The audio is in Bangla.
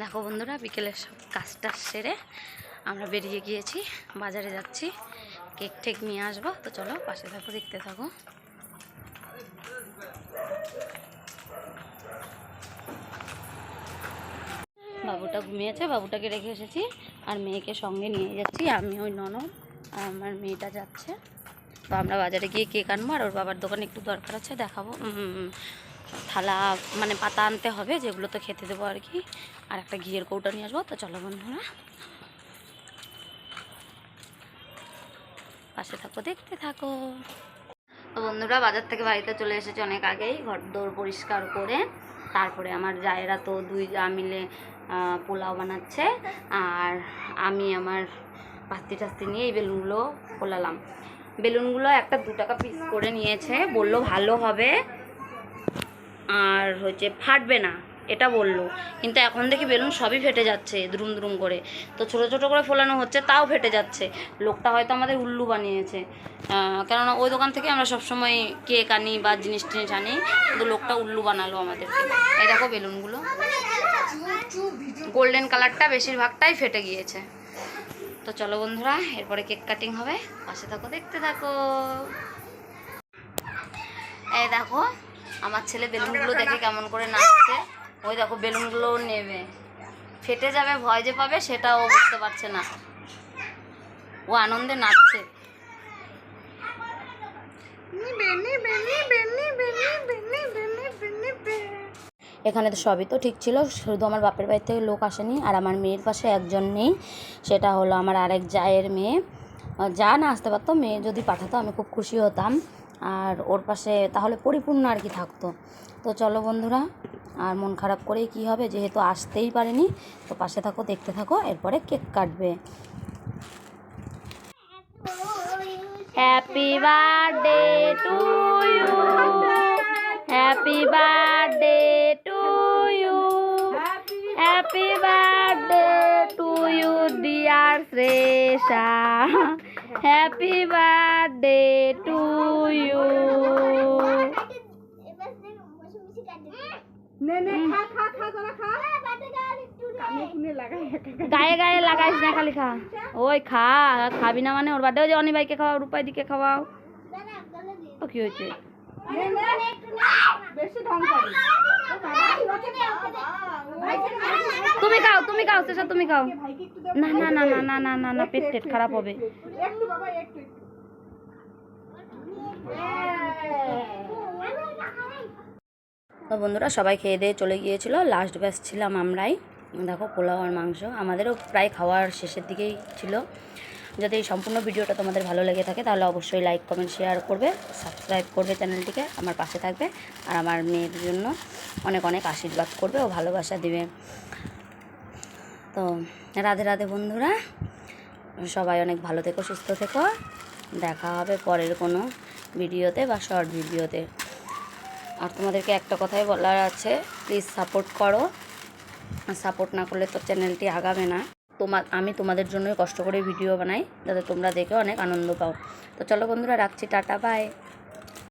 দেখো বন্ধুরা, বিকেলের সব কাজটা সেরে আমরা বেরিয়ে গিয়েছি, বাজারে যাচ্ছি, কেক টেক নিয়ে আসবো। তো চলো পাশে থাকো, দেখতে থাকো। বাবুটা ঘুমিয়েছে, বাবুটাকে রেখে এসেছি আর মেয়েকে সঙ্গে নিয়ে যাচ্ছি। আমি ওই ননদ আর আমার মেয়েটা যাচ্ছে। তো আমরা বাজারে গিয়ে কেক আনবো, আর ওর বাবার দোকানে একটু দরকার আছে, দেখাবো। থালা মানে পাতা আনতে হবে, যেগুলো তো খেতে দেবো আর কি, আর একটা ঘিয়ের কৌটা নিয়ে আসবো। তো চলো বন্ধুরা পাশে থাকো, দেখতে থাকো। তো বন্ধুরা বাজার থেকে বাড়িতে চলে এসেছি অনেক আগেই, ঘর দৌড় পরিষ্কার করে। তারপরে আমার জায়েরা তো দুই যা মিলে পোলাও বানাচ্ছে, আর আমি আমার পাস্তি টাস্তি নিয়ে এই বেলুনগুলো ফোলালাম। বেলুনগুলো একটা 2 টাকা পিস করে নিয়েছে, বললো ভালো হবে আর হচ্ছে ফাটবে না, এটা বললো। কিন্তু এখন দেখি বেলুন সবই ফেটে যাচ্ছে দ্রুম দ্রুম করে। তো ছোটো ছোটো করে ফোলানো হচ্ছে, তাও ফেটে যাচ্ছে। লোকটা হয়তো আমাদের উল্লু বানিয়েছে, কেননা ওই দোকান থেকে আমরা সবসময় কেক আনি বা জিনিস টিনিস আনি, কিন্তু লোকটা উল্লু বানালো আমাদেরকে। এই দেখো বেলুনগুলো, গোল্ডেন কালারটা বেশিরভাগটাই ফেটে গিয়েছে। তো চলো বন্ধুরা, এরপরে কেক কাটিং হবে, পাশে থাকো, দেখতে থাকো। এই দেখো আমার ছেলে বেলুনগুলো দেখে কেমন করে নাচছে। ওই দেখো বেলুনগুলোও নেবে, ফেটে যাবে, ভয় যে পাবে সেটাও বুঝতে পারছে না, ও আনন্দে নাচছে। এখানে তো সবই তো ঠিক ছিল, শুধু আমার বাপের বাড়ি থেকে লোক আসেনি, আর আমার মেয়ের পাশে একজন নেই, সেটা হলো আমার আরেক জায়ের মেয়ে। যা না আসতে পারতো, মেয়ে যদি পাঠাতো আমি খুব খুশি হতাম, আর ওর পাশে তাহলে পরিপূর্ণ আর কি থাকতো। তো চলো বন্ধুরা, আর মন খারাপ করেই কী হবে, যেহেতু আসতেই পারেনি। তো পাশে থাকো, দেখতে থাকো, এরপরে কেক কাটবে। Happy birthday to you, happy birthday to you, happy birthday to you dear Shresha, happy birthday to you. গায়ে গায়ে লাগাইস না, খালি খা। ওই খা, খাবি না মানে ওর বার্থডে। ওই যে অনি ভাইকে খাওয়াও, রূপাই দিকে খাওয়াও। ও কি হয়েছে? তুমি খাও, তুমি খাও শেষা, তুমি খাও। না না না না না না না না, পেট টেট খারাপ হবে। তো বন্ধুরা সবাই খেয়ে দিয়ে চলে গিয়েছিল, লাস্ট ব্যাচ ছিলাম আমরাই। দেখো পোলাও আর মাংস, আমাদেরও প্রায় খাওয়ার শেষের দিকেই ছিল। যদি এই সম্পূর্ণ ভিডিওটা তোমাদের ভালো লেগে থাকে তাহলে অবশ্যই লাইক কমেন্ট শেয়ার করবে, সাবস্ক্রাইব করবে চ্যানেলটিকে, আমার পাশে থাকবে, আর আমার মেয়ের জন্য অনেক অনেক আশীর্বাদ করবে ও ভালোবাসা দিবে। তো রাধে রাধে বন্ধুরা, সবাই অনেক ভালো থেকো, সুস্থ থেকো। দেখা হবে পরের কোনো ভিডিওতে বা শর্ট ভিডিওতে। আর তোমাদেরকে একটা কথাই বলার আছে, প্লিজ সাপোর্ট করো, সাপোর্ট না করলে তো চ্যানেলটি আগাবে না। আমি তোমাদের জন্যই কষ্ট করে ভিডিও বানাই, যাতে তোমরা দেখে অনেক আনন্দ পাও। তো চলো বন্ধুরা, রাখছি, টাটা, বাই।